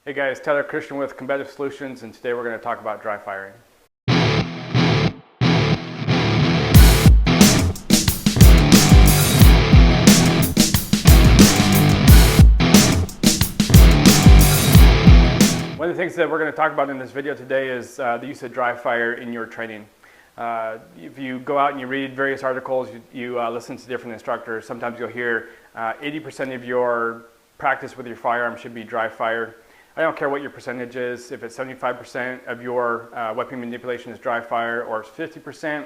Hey guys, Tyler Christian with Combative Solutions, and today we're going to talk about dry firing. One of the things that we're going to talk about in this video today is the use of dry fire in your training. If you go out and you read various articles, you listen to different instructors, sometimes you'll hear 80% of your practice with your firearm should be dry fire. I don't care what your percentage is, if it's 75% of your weapon manipulation is dry fire or it's 50%.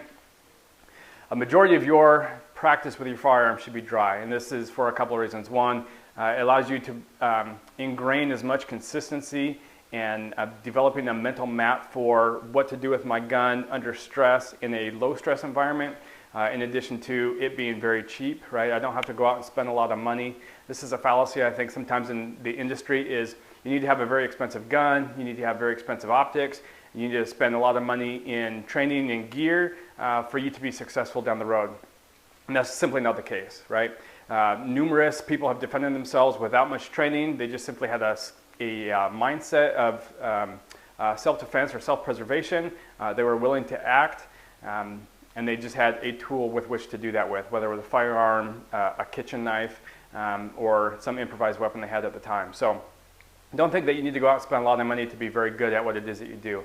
A majority of your practice with your firearm should be dry, and this is for a couple of reasons. One, it allows you to ingrain as much consistency and developing a mental map for what to do with my gun under stress in a low stress environment, in addition to it being very cheap, right? I don't have to go out and spend a lot of money. This is a fallacy I think sometimes in the industry is you need to have a very expensive gun, you need to have very expensive optics, you need to spend a lot of money in training and gear for you to be successful down the road. And that's simply not the case, right? Numerous people have defended themselves without much training. They just simply had a mindset of self-defense or self-preservation. They were willing to act, and they just had a tool with which to do that with, whether it was a firearm, a kitchen knife, or some improvised weapon they had at the time. So don't think that you need to go out and spend a lot of money to be very good at what it is that you do.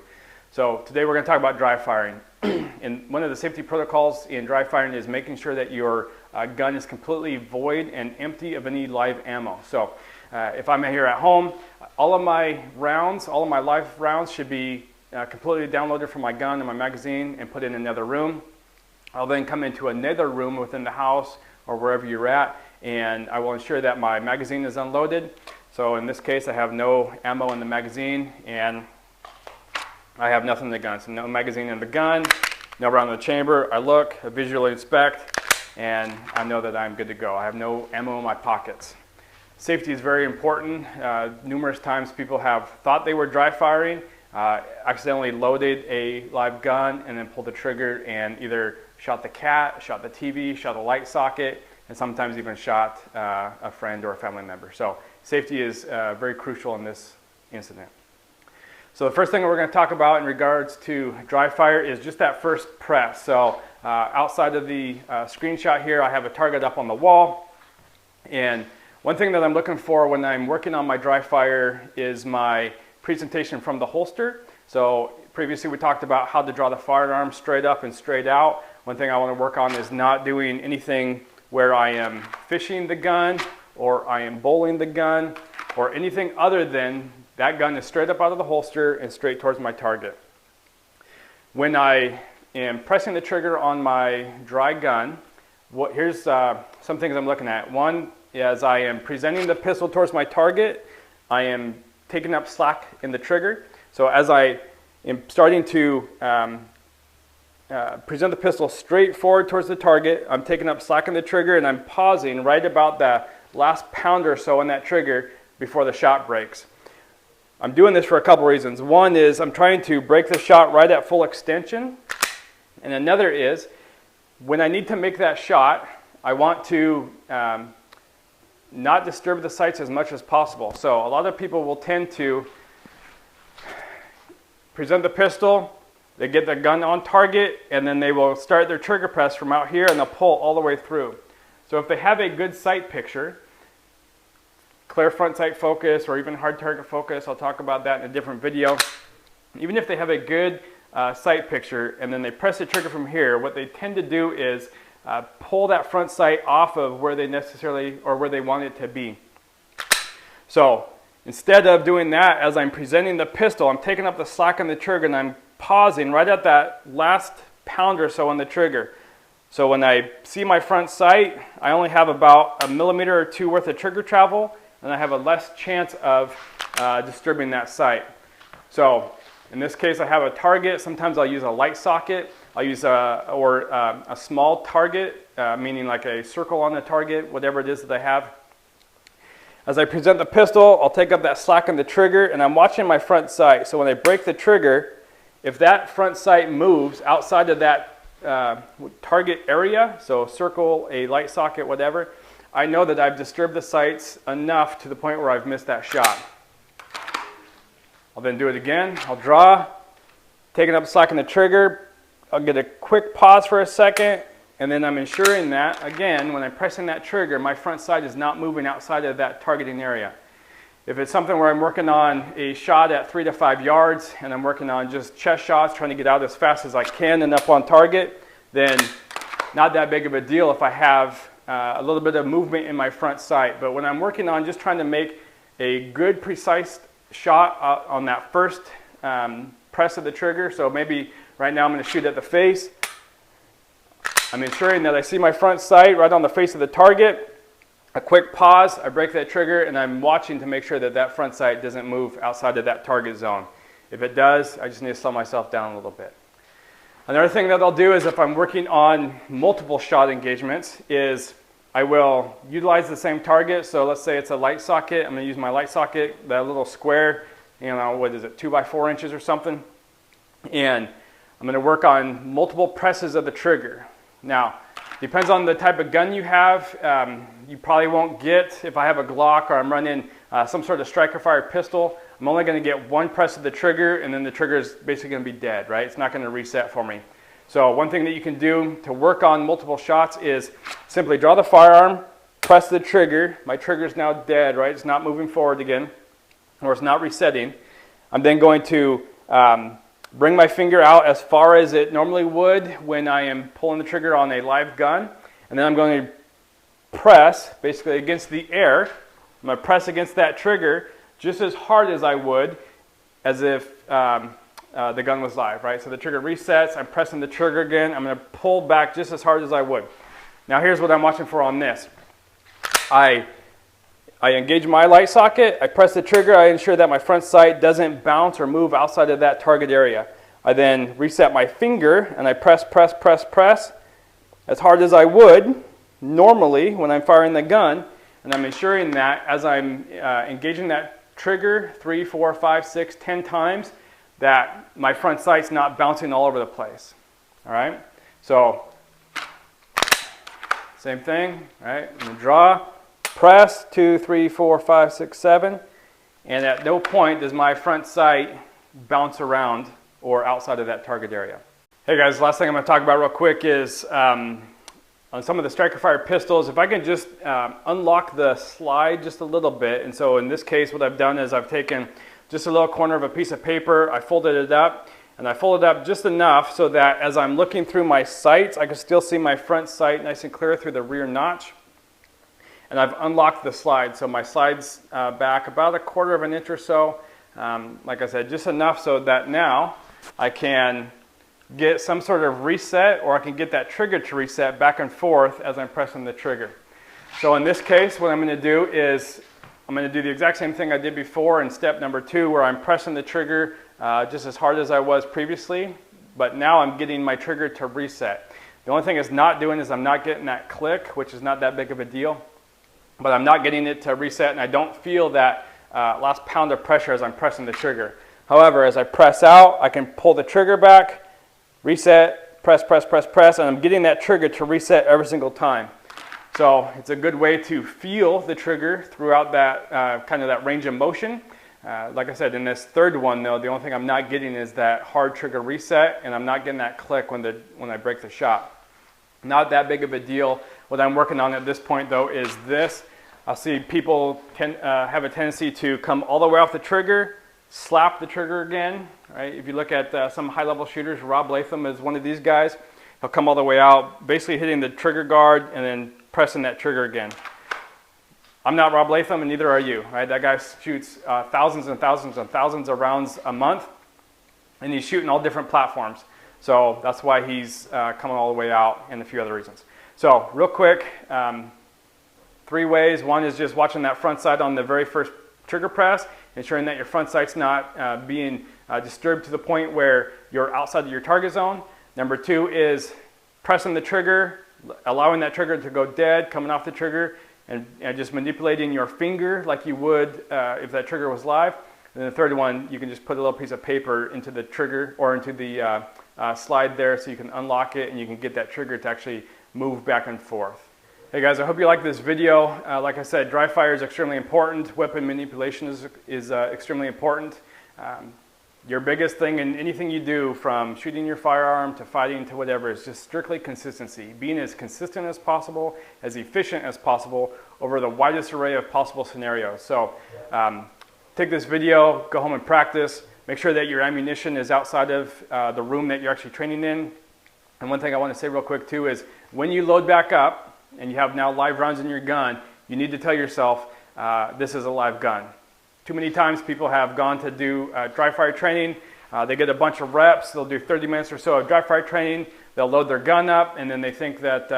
So today we're going to talk about dry firing. And one of the safety protocols in dry firing is making sure that your gun is completely void and empty of any live ammo. So if I'm here at home, all of my live rounds should be completely downloaded from my gun and my magazine and put in another room. I'll then come into another room within the house or wherever you're at, and I will ensure that my magazine is unloaded. So in this case, I have no ammo in the magazine, and I have nothing in the gun. So no magazine in the gun, no round in the chamber. I look, I visually inspect, and I know that I'm good to go. I have no ammo in my pockets. Safety is very important. Numerous times people have thought they were dry firing, accidentally loaded a live gun, and then pulled the trigger and either shot the cat, shot the TV, shot a light socket, and sometimes even shot a friend or a family member. So safety is very crucial in this incident. So the first thing we're going to talk about in regards to dry fire is just that first press. So outside of the screenshot here, I have a target up on the wall, and one thing that I'm looking for when I'm working on my dry fire is my presentation from the holster. So previously we talked about how to draw the firearm straight up and straight out. One thing I want to work on is not doing anything where I am fishing the gun or I am bowling the gun or anything other than that gun is straight up out of the holster and straight towards my target. When I am pressing the trigger on my dry gun, here's some things I'm looking at. One, as I am presenting the pistol towards my target, I am taking up slack in the trigger. So as I am starting to present the pistol straight forward towards the target, I'm taking up slack in the trigger, and I'm pausing right about the last pound or so on that trigger before the shot breaks. I'm doing this for a couple reasons. One is I'm trying to break the shot right at full extension, and another is when I need to make that shot, I want to not disturb the sights as much as possible. So a lot of people will tend to present the pistol, they get the gun on target, and then they will start their trigger press from out here and they'll pull all the way through. So if they have a good sight picture, clear front sight focus or even hard target focus, I'll talk about that in a different video. Even if they have a good sight picture and then they press the trigger from here, what they tend to do is pull that front sight off of where they necessarily or where they want it to be. So instead of doing that, as I'm presenting the pistol, I'm taking up the slack on the trigger and I'm pausing right at that last pound or so on the trigger. So when I see my front sight, I only have about a millimeter or two worth of trigger travel, and I have a less chance of disturbing that sight. So in this case, I have a target. Sometimes I'll use a light socket. I'll use a small target, meaning like a circle on the target, whatever it is that I have. As I present the pistol, I'll take up that slack on the trigger, and I'm watching my front sight. So when I break the trigger, if that front sight moves outside of that target area, so circle, a light socket, whatever, I know that I've disturbed the sights enough to the point where I've missed that shot. I'll then do it again. I'll draw, taking up slack in the trigger. I'll get a quick pause for a second, and then I'm ensuring that, again, when I'm pressing that trigger, my front sight is not moving outside of that targeting area. If it's something where I'm working on a shot at 3 to 5 yards, and I'm working on just chest shots, trying to get out as fast as I can and up on target, then not that big of a deal if I have a little bit of movement in my front sight. But when I'm working on just trying to make a good, precise shot on that first press of the trigger, so maybe right now I'm going to shoot at the face, I'm ensuring that I see my front sight right on the face of the target. A quick pause, I break that trigger, and I'm watching to make sure that that front sight doesn't move outside of that target zone. If it does, I just need to slow myself down a little bit. Another thing that I'll do is if I'm working on multiple shot engagements is I will utilize the same target. So let's say it's a light socket. I'm going to use my light socket, that little square, you know, what is it, 2 by 4 inches or something. And I'm going to work on multiple presses of the trigger. Now, depends on the type of gun you have. You probably won't get, if I have a Glock or I'm running some sort of striker fire pistol, I'm only going to get one press of the trigger, and then the trigger is basically going to be dead, right? It's not going to reset for me. So one thing that you can do to work on multiple shots is simply draw the firearm, press the trigger. My trigger is now dead, right? It's not moving forward again, or it's not resetting. I'm then going to bring my finger out as far as it normally would when I am pulling the trigger on a live gun, and then I'm going to press basically against the air. I'm going to press against that trigger just as hard as I would as if the gun was live, right? So the trigger resets, I'm pressing the trigger again, I'm going to pull back just as hard as I would. Now here's what I'm watching for on this. I engage my light socket, I press the trigger, I ensure that my front sight doesn't bounce or move outside of that target area. I then reset my finger and I press as hard as I would normally when I'm firing the gun, and I'm ensuring that as I'm engaging that trigger 3, 4, 5, 6, 10 times, that my front sight's not bouncing all over the place. All right, so same thing, all right? I'm gonna draw, press 2, 3, 4, 5, 6, 7, and at no point does my front sight bounce around or outside of that target area. Hey guys, last thing I'm going to talk about real quick is on some of the striker fire pistols, if I can just unlock the slide just a little bit. And so in this case, what I've done is I've taken just a little corner of a piece of paper, I folded it up, and I folded up just enough so that as I'm looking through my sights, I can still see my front sight nice and clear through the rear notch. And I've unlocked the slide, so my slide's back about 1/4 inch or so. Like I said, just enough so that now I can get some sort of reset, or I can get that trigger to reset back and forth as I'm pressing the trigger. So in this case, what I'm going to do is I'm going to do the exact same thing I did before in step number 2, where I'm pressing the trigger just as hard as I was previously, but now I'm getting my trigger to reset. The only thing it's not doing is I'm not getting that click, which is not that big of a deal, but I'm not getting it to reset, and I don't feel that last pound of pressure as I'm pressing the trigger. However, as I press out, I can pull the trigger back, reset, press, and I'm getting that trigger to reset every single time. So it's a good way to feel the trigger throughout that kind of that range of motion. Like I said, in this third one though, the only thing I'm not getting is that hard trigger reset, and I'm not getting that click when I break the shot. Not that big of a deal. What I'm working on at this point though is this. I'll see people have a tendency to come all the way off the trigger, slap the trigger again. Right? If you look at some high-level shooters, Rob Latham is one of these guys. He'll come all the way out, basically hitting the trigger guard and then pressing that trigger again. I'm not Rob Latham, and neither are you. Right? That guy shoots thousands and thousands and thousands of rounds a month, and he's shooting all different platforms. So that's why he's coming all the way out, and a few other reasons. So real quick, 3 ways. One is just watching that front sight on the very first trigger press, ensuring that your front sight's not being disturbed to the point where you're outside of your target zone. Number 2 is pressing the trigger, allowing that trigger to go dead, coming off the trigger, and just manipulating your finger like you would if that trigger was live. And then the third one, you can just put a little piece of paper into the trigger or into the slide there, so you can unlock it and you can get that trigger to actually move back and forth. Hey guys, I hope you liked this video. Like I said, dry fire is extremely important. Weapon manipulation is extremely important. Your biggest thing in anything you do, from shooting your firearm to fighting to whatever, is just strictly consistency. Being as consistent as possible, as efficient as possible over the widest array of possible scenarios. So take this video, go home and practice. Make sure that your ammunition is outside of the room that you're actually training in. And one thing I want to say real quick too is when you load back up and you have now live rounds in your gun, you need to tell yourself, this is a live gun. Too many times people have gone to do dry fire training, they get a bunch of reps, they'll do 30 minutes or so of dry fire training, they'll load their gun up, and then they think that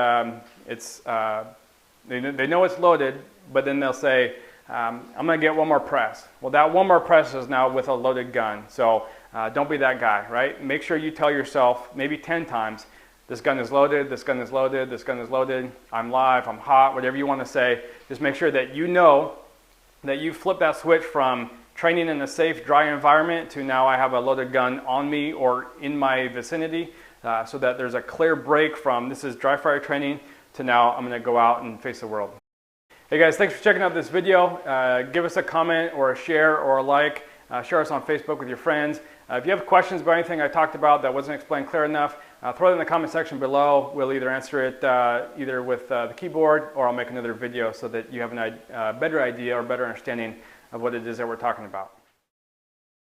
they know it's loaded, but then they'll say, I'm going to get one more press. Well, that one more press is now with a loaded gun, so don't be that guy, right? Make sure you tell yourself maybe 10 times, this gun is loaded, this gun is loaded, this gun is loaded, I'm live, I'm hot, whatever you want to say. Just make sure that you know that you flip that switch from training in a safe, dry environment to now I have a loaded gun on me or in my vicinity, so that there's a clear break from this is dry fire training to now I'm going to go out and face the world. Hey guys, thanks for checking out this video. Give us a comment or a share or a like. Share us on Facebook with your friends. If you have questions about anything I talked about that wasn't explained clear enough, throw it in the comment section below. We'll either answer it either with the keyboard, or I'll make another video so that you have a better idea or better understanding of what it is that we're talking about.